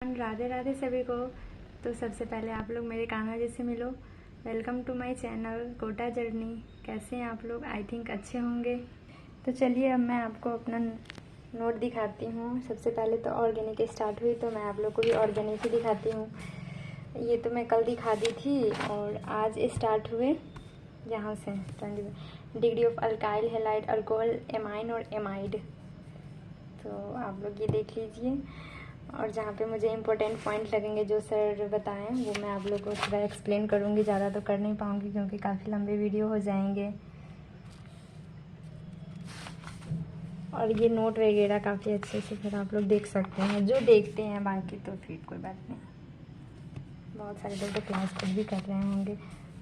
राधे राधे सभी को। तो सबसे पहले आप लोग मेरे कान्हा जी से मिलो। Welcome to my channel Kota journey. कैसे हैं आप लोग? आई थिंक अच्छे होंगे। तो चलिए अब मैं आपको अपना नोट दिखाती हूँ। सबसे पहले तो ऑर्गेनिक स्टार्ट हुई, तो मैं आप लोग को भी ऑर्गेनिक ही दिखाती हूँ। ये तो मैं कल दिखा दी थी और आज स्टार्ट हुए यहाँ से 20 degree of alkyl halide alcohol amine और एमाइड। तो आप लोग ये देख लीजिए। और जहाँ पे मुझे इम्पोर्टेंट पॉइंट लगेंगे जो सर बताएं वो मैं आप लोगों को थोड़ा एक्सप्लेन करूँगी। ज़्यादा तो कर नहीं पाऊँगी क्योंकि काफ़ी लंबे वीडियो हो जाएंगे। और ये नोट वगैरह काफ़ी अच्छे से फिर आप लोग देख सकते हैं जो देखते हैं, बाकी तो फिर कोई बात नहीं। बहुत सारे लोग तो क्लास खुद भी कर रहे होंगे,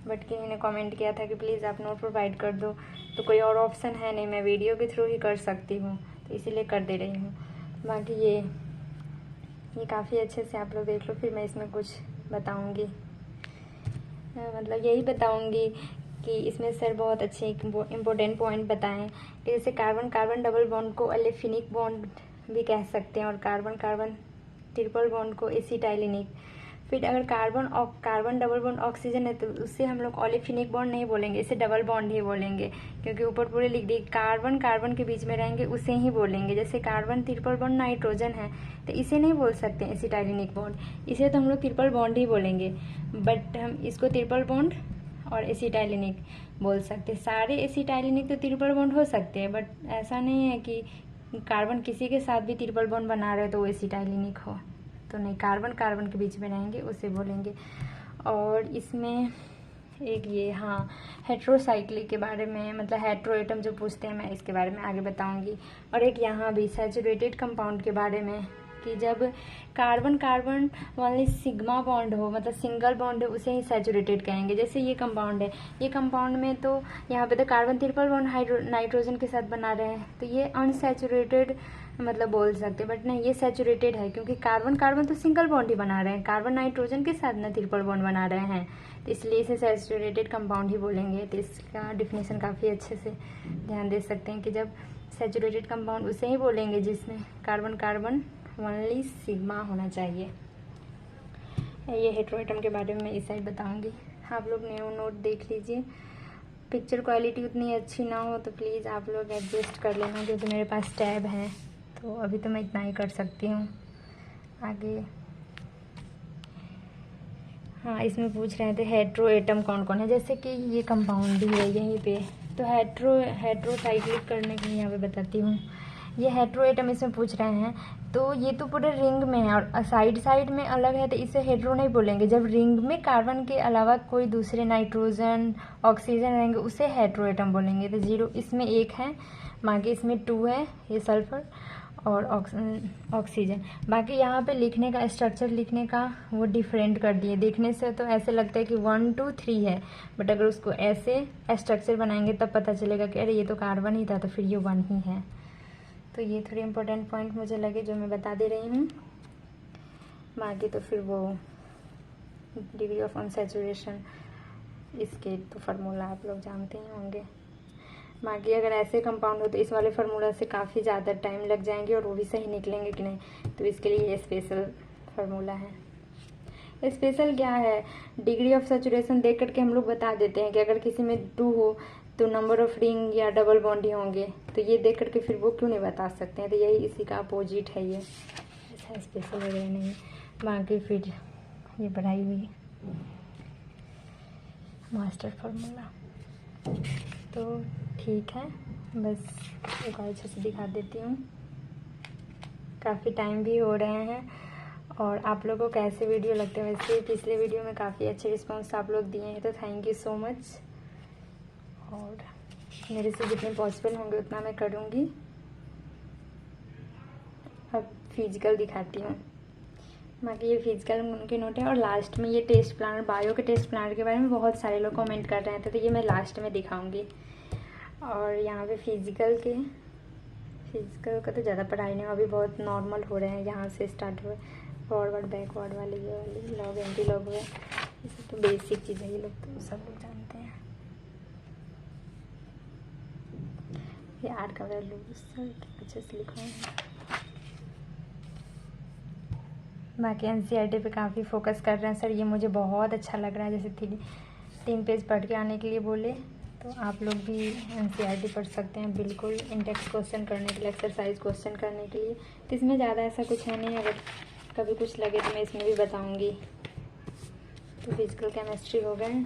बट किसी ने कमेंट किया था कि प्लीज़ आप नोट प्रोवाइड कर दो, तो कोई और ऑप्शन है नहीं, मैं वीडियो के थ्रू ही कर सकती हूँ, तो इसीलिए कर दे रही हूँ। बाकी ये काफ़ी अच्छे से आप लोग देख लो। फिर मैं इसमें कुछ बताऊंगी, मतलब यही बताऊंगी कि इसमें सर बहुत अच्छे इम्पोर्टेंट पॉइंट बताएं कि जैसे कार्बन कार्बन डबल बॉन्ड को एलिफिनिक बॉन्ड भी कह सकते हैं और कार्बन कार्बन ट्रिपल बॉन्ड को एसिटाइलिनिक। फिर अगर कार्बन डबल बॉन्ड ऑक्सीजन है तो उससे हम लोग ओलेफिनिक बॉन्ड नहीं बोलेंगे, इसे डबल बॉन्ड ही बोलेंगे, क्योंकि ऊपर पूरे लिख दिए कार्बन कार्बन के बीच में रहेंगे उसे ही बोलेंगे। जैसे कार्बन ट्रिपल बॉन्ड नाइट्रोजन है तो इसे नहीं बोल सकते एसिटाइलिनिक बॉन्ड, इसे तो हम लोग ट्रिपल बॉन्ड ही बोलेंगे, बट हम इसको ट्रिपल बॉन्ड और एसिटाइलिनिक बोल सकते हैं। सारे एसिटाइलिनिक तो ट्रिपल बॉन्ड हो सकते हैं, बट ऐसा नहीं है कि कार्बन किसी के साथ भी ट्रिपल बॉन्ड बना रहे तो वो एसिटाइलिनिक हो, तो नहीं, कार्बन कार्बन के बीच में रहेंगे उसे बोलेंगे। और इसमें एक ये हेट्रोसाइक्लिक के बारे में, मतलब हेट्रो एटम जो पूछते हैं, मैं इसके बारे में आगे बताऊंगी। और एक यहाँ भी सैचुरेटेड कंपाउंड के बारे में कि जब कार्बन कार्बन वाले सिग्मा बॉन्ड हो, मतलब सिंगल बॉन्ड है, उसे ही सैचुरेटेड कहेंगे। जैसे ये कंपाउंड है, ये कंपाउंड में तो यहाँ पे तो कार्बन ट्रिपल बॉन्ड नाइट्रोजन के साथ बना रहे हैं, तो ये अनसैचुरेटेड मतलब बोल सकते हैं, बट नहीं, ये सैचुरेटेड है क्योंकि कार्बन कार्बन तो सिंगल बॉन्ड ही बना रहे हैं, कार्बन नाइट्रोजन के साथ ना ट्रिपल बॉन्ड बना रहे हैं, तो इसलिए इसे सैचुरेटेड कंपाउंड ही बोलेंगे। तो इसका डिफिनेशन काफ़ी अच्छे से ध्यान दे सकते हैं कि जब सैचुरेटेड कंपाउंड उसे ही बोलेंगे जिसमें कार्बन कार्बन ओनली सिग्मा होना चाहिए। ये हेट्रोएटम के बारे में मैं इस साइड बताऊंगी, आप लोग न्यू नोट देख लीजिए। पिक्चर क्वालिटी उतनी अच्छी ना हो तो प्लीज़ आप लोग एडजस्ट कर लेना, क्योंकि मेरे पास टैब है, तो अभी तो मैं इतना ही कर सकती हूँ। आगे इसमें पूछ रहे थे हेट्रोएटम कौन कौन है, जैसे कि ये कंपाउंड भी है यहीं पे, तो हेट्रोसाइक्लिक करने के लिए यहाँ पे बताती हूँ। ये हेट्रोएटम इसमें पूछ रहे हैं, तो ये तो पूरे रिंग में है और साइड साइड में अलग है, तो इसे हेट्रो नहीं बोलेंगे। जब रिंग में कार्बन के अलावा कोई दूसरे नाइट्रोजन ऑक्सीजन रहेंगे उसे हेट्रोएटम बोलेंगे। तो 0 इसमें 1 है, बाकी इसमें 2 है, ये सल्फर और ऑक्सीजन। बाकी यहाँ पे लिखने का स्ट्रक्चर लिखने का वो डिफरेंट कर दिए। देखने से तो ऐसे लगता है कि 1 2 3 है, बट अगर उसको ऐसे स्ट्रक्चर बनाएंगे तब पता चलेगा कि अरे ये तो कार्बन ही था, तो फिर ये 1 ही है। तो ये थोड़े इम्पोर्टेंट पॉइंट मुझे लगे जो मैं बता दे रही हूँ। बाकी तो फिर वो डिग्री ऑफ अनसैचुरेशन, इसके तो फार्मूला आप लोग जानते ही होंगे। बाकी अगर ऐसे कंपाउंड हो तो इस वाले फार्मूला से काफ़ी ज़्यादा टाइम लग जाएंगे और वो भी सही निकलेंगे कि नहीं, तो इसके लिए ये स्पेशल फार्मूला है। स्पेशल क्या है, डिग्री ऑफ सैचुरेशन देख करके हम लोग बता देते हैं कि अगर किसी में 2 हो तो नंबर ऑफ रिंग या डबल बॉन्ड ही होंगे, तो ये देख करके फिर वो क्यों नहीं बता सकते हैं, तो यही इसी का अपोजिट है। ये ऐसा स्पेशल वगैरह नहीं है। बाकी फिर ये बढ़ाई हुई मास्टर फार्मूला, तो ठीक है, बस एक और अच्छे से दिखा देती हूँ। काफ़ी टाइम भी हो रहे हैं और आप लोगों को कैसे वीडियो लगते हैं, वैसे पिछले वीडियो में काफ़ी अच्छे रिस्पांस आप लोग दिए हैं, तो थैंक यू सो मच। और मेरे से जितने पॉसिबल होंगे उतना मैं करूँगी। अब फिजिकल दिखाती हूँ। बाकी ये फिजिकल के नोट है और लास्ट में ये टेस्ट प्लानर, बायो के टेस्ट प्लानर के बारे में बहुत सारे लोग कमेंट कर रहे थे, तो ये मैं लास्ट में दिखाऊंगी। और यहाँ पे फिजिकल का तो ज़्यादा पढ़ाई नहीं, अभी बहुत नॉर्मल हो रहे हैं। यहाँ से स्टार्ट हुए फॉरवर्ड बैकवर्ड वाली, ये वाली लॉग एंटी लॉग हुए, ये सब तो बेसिक चीज़ है, ये लोग तो सब लोग जानते हैं। ये आर का वैल्यू अच्छे से लिखा है। बाकी एनसीईआरटी पे काफ़ी फोकस कर रहे हैं सर, ये मुझे बहुत अच्छा लग रहा है। जैसे 3 पेज पढ़ के आने के लिए बोले, तो आप लोग भी एनसीईआरटी पढ़ सकते हैं बिल्कुल इंडेक्स क्वेश्चन करने के लिए, एक्सरसाइज क्वेश्चन करने के लिए। तो इसमें ज़्यादा ऐसा कुछ है नहीं, अगर कभी कुछ लगे तो मैं इसमें भी बताऊँगी। तो फिजिकल केमिस्ट्री हो गए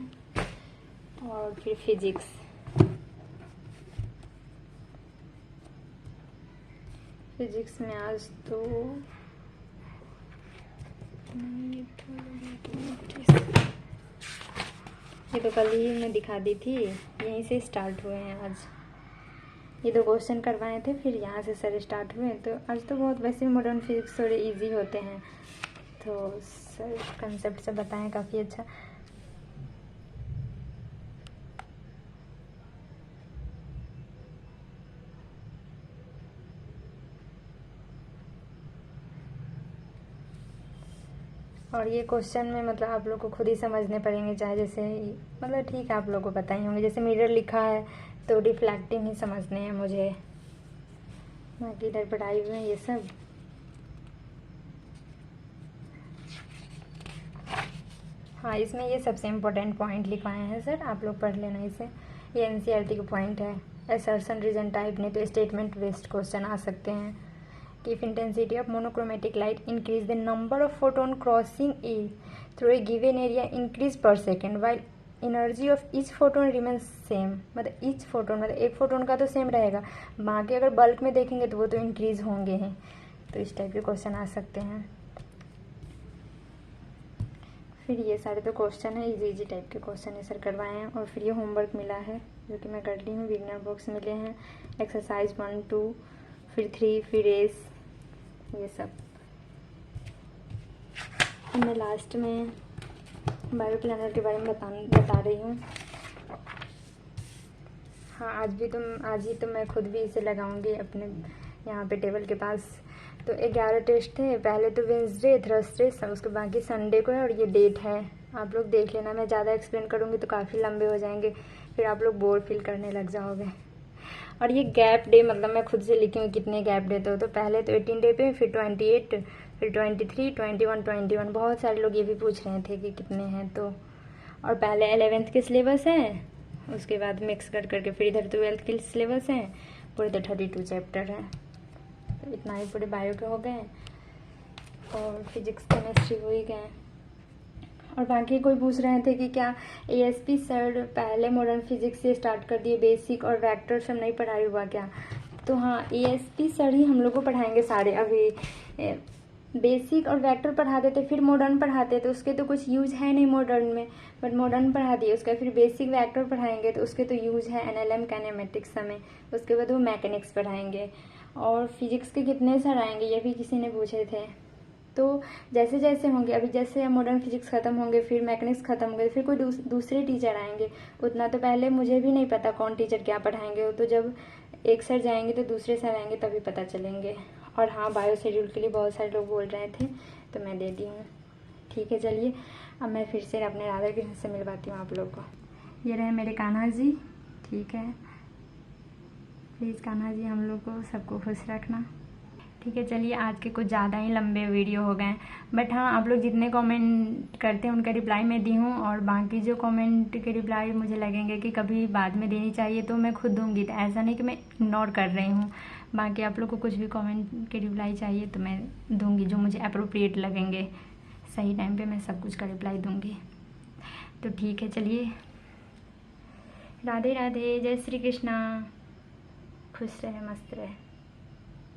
और फिर फिजिक्स। फिजिक्स में आज तो ये तो कल ही मैं दिखा दी थी, यहीं से स्टार्ट हुए हैं आज। ये 2 क्वेश्चन करवाए थे, फिर यहाँ से सर स्टार्ट हुए। तो आज तो बहुत वैसे मॉडर्न फिजिक्स थोड़े इजी होते हैं, तो सर कंसेप्ट से बताएं काफ़ी अच्छा। और ये क्वेश्चन में मतलब आप लोग को खुद ही समझने पड़ेंगे, चाहे जैसे मतलब ठीक है आप लोग को पता ही होंगे। जैसे मिरर लिखा है तो रिफ्लेक्टिंग ही समझने हैं मुझे, बाकी इधर पढ़ाई हुए ये सब। हाँ, इसमें ये सबसे इम्पोर्टेंट पॉइंट लिखवाए हैं सर, आप लोग पढ़ लेना इसे। ये एनसीईआरटी का पॉइंट है। असर्शन रीजन टाइप नहीं तो स्टेटमेंट बेस्ड क्वेश्चन आ सकते हैं। If intensity of monochromatic light increase, the number of photon crossing a through a given area increase per second, while energy of each photon remains same। मतलब each photon मतलब एक photon का तो same रहेगा, बाकी अगर बल्क में देखेंगे तो वो तो इंक्रीज होंगे हैं। तो इस टाइप के क्वेश्चन आ सकते हैं। फिर ये सारे तो क्वेश्चन है, इजी टाइप के क्वेश्चन ये सर करवाए हैं। और फिर ये होमवर्क मिला है जो कि मैं कर ली हूँ। बिगनर बॉक्स मिले हैं, एक्सरसाइज 1, 2, फिर 3, फिर रेस, ये सब। मैं लास्ट में बायो प्लानर के बारे में बता रही हूँ। हाँ, आज ही तो मैं खुद भी इसे लगाऊंगी अपने यहाँ पे टेबल के पास। तो 11 टेस्ट थे, पहले तो वेंसडे, थर्सडे, उसके बाकी संडे को है। और ये डेट है, आप लोग देख लेना। मैं ज़्यादा एक्सप्लेन करूँगी तो काफ़ी लंबे हो जाएंगे, फिर आप लोग बोर फील करने लग जाओगे। और ये गैप डे मतलब मैं खुद से लिखी हूँ कितने गैप डे। तो पहले तो 18 डे पे, फिर 28, फिर 23, 21, बहुत सारे लोग ये भी पूछ रहे थे कि कितने हैं। तो और पहले 11th के सिलेबस हैं, उसके बाद मिक्स करके फिर इधर 12th के सिलेबस हैं, पूरे तो 32 चैप्टर हैं। तो इतना ही पूरे बायो के हो गए, और फिजिक्स केमिस्ट्री हो ही गए। और बाकी कोई पूछ रहे थे कि क्या एएसपी सर पहले मॉडर्न फिजिक्स से स्टार्ट कर दिए, बेसिक और वेक्टर सब नहीं पढ़ाई हुआ क्या? तो हाँ, एएसपी सर ही हम लोग को पढ़ाएंगे सारे। अभी बेसिक और वेक्टर पढ़ा देते, फिर मॉडर्न पढ़ाते, तो उसके तो कुछ यूज है नहीं मॉडर्न में, बट मॉडर्न पढ़ा दिए। उसका फिर बेसिक वेक्टर पढ़ाएंगे तो उसके तो यूज है एनएलएम काइनेमेटिक्स में। उसके बाद वो मैकेनिक्स पढ़ाएंगे। और फिजिक्स के कितने सर आएंगे ये भी किसी ने पूछे थे। तो जैसे जैसे होंगे, अभी जैसे मॉडर्न फिजिक्स ख़त्म होंगे, फिर मैकेनिक्स ख़त्म होंगे, फिर कोई दूसरे टीचर आएंगे। उतना तो पहले मुझे भी नहीं पता कौन टीचर क्या पढ़ाएंगे। वो तो जब एक सर जाएंगे तो दूसरे सर आएंगे तभी पता चलेंगे। और हाँ, बायो शेड्यूल के लिए बहुत सारे लोग बोल रहे थे तो मैं दे दी हूँ। ठीक है, चलिए अब मैं फिर से अपने राधा कृष्ण से मिलवाती हूँ आप लोग को। ये रहे मेरे कान्हा जी। ठीक है, प्लीज़ कान्हा जी हम लोग को सबको खुश रखना। ठीक है, चलिए आज के कुछ ज़्यादा ही लंबे वीडियो हो गए, बट हाँ, आप लोग जितने कमेंट करते हैं उनका रिप्लाई मैं दी हूँ। और बाकी जो कमेंट के रिप्लाई मुझे लगेंगे कि कभी बाद में देनी चाहिए तो मैं खुद दूँगी। तो ऐसा नहीं कि मैं इग्नोर कर रही हूँ। बाकी आप लोग को कुछ भी कमेंट के रिप्लाई चाहिए तो मैं दूँगी, जो मुझे अप्रोप्रिएट लगेंगे। सही टाइम पर मैं सब कुछ का रिप्लाई दूँगी। तो ठीक है, चलिए, राधे राधे, जय श्री कृष्णा, खुश रहे, मस्त रहे।